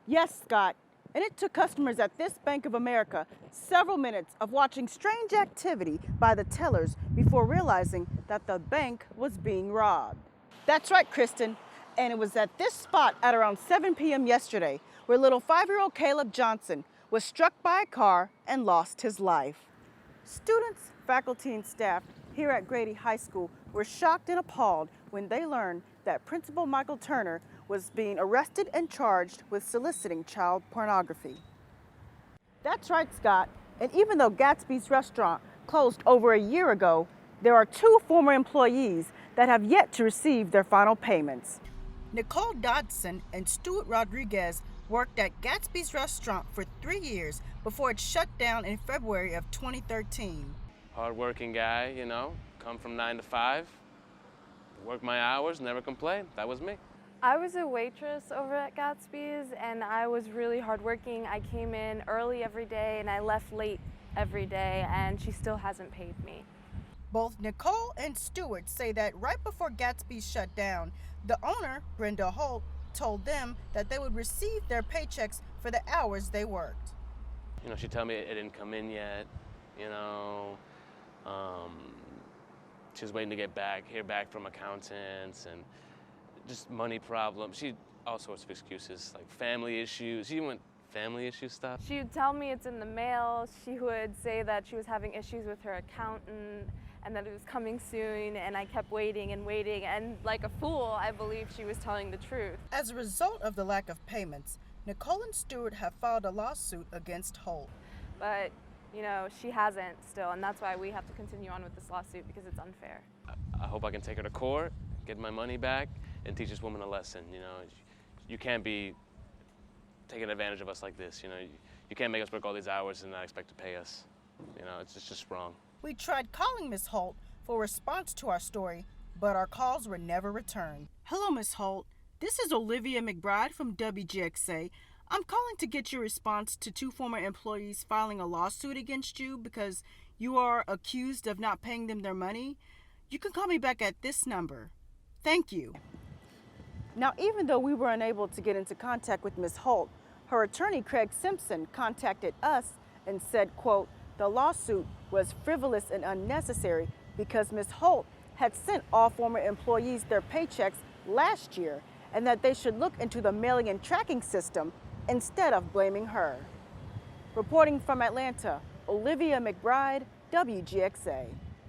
Yes, Scott. And it took customers at this Bank of America several minutes of watching strange activity by the tellers before realizing that the bank was being robbed. That's right, Kristen. And it was at this spot at around 7 p.m. yesterday where little 5-year-old Caleb Johnson was struck by a car and lost his life. Students, faculty, and staff here at Grady High School were shocked and appalled when they learned that Principal Michael Turner was being arrested and charged with soliciting child pornography. That's right, Scott. And even though Gatsby's restaurant closed over a year ago, there are 2 former employees that have yet to receive their final payments. Nicole Dodson and Stuart Rodriguez worked at Gatsby's restaurant for 3 years before it shut down in February of 2013. Hard-working guy, come from 9 to 5, work my hours, never complain. That was me. I was a waitress over at Gatsby's, and I was really hardworking. I came in early every day and I left late every day, and she still hasn't paid me. Both Nicole and Stuart say that right before Gatsby's shut down, the owner, Brenda Holt, told them that they would receive their paychecks for the hours they worked. She told me it didn't come in yet, she was waiting to hear back from accountants and just money problems. She all sorts of excuses, like family issues. She went family issue stuff. She would tell me it's in the mail. She would say that she was having issues with her accountant and that it was coming soon, and I kept waiting and waiting, and like a fool, I believed she was telling the truth. As a result of the lack of payments, Nicole and Stuart have filed a lawsuit against Holt. But, she hasn't still, and that's why we have to continue on with this lawsuit, because it's unfair. I hope I can take her to court, get my money back, and teach this woman a lesson. You can't be taking advantage of us like this. You can't make us work all these hours and not expect to pay us. It's just wrong. We tried calling Ms. Holt for a response to our story, but our calls were never returned. Hello, Ms. Holt. This is Olivia McBride from WGXA. I'm calling to get your response to 2 former employees filing a lawsuit against you because you are accused of not paying them their money. You can call me back at this number. Thank you. Now, even though we were unable to get into contact with Ms. Holt, her attorney, Craig Simpson, contacted us and said, quote, the lawsuit was frivolous and unnecessary because Ms. Holt had sent all former employees their paychecks last year and that they should look into the mailing and tracking system instead of blaming her. Reporting from Atlanta, Olivia McBride, WGXA.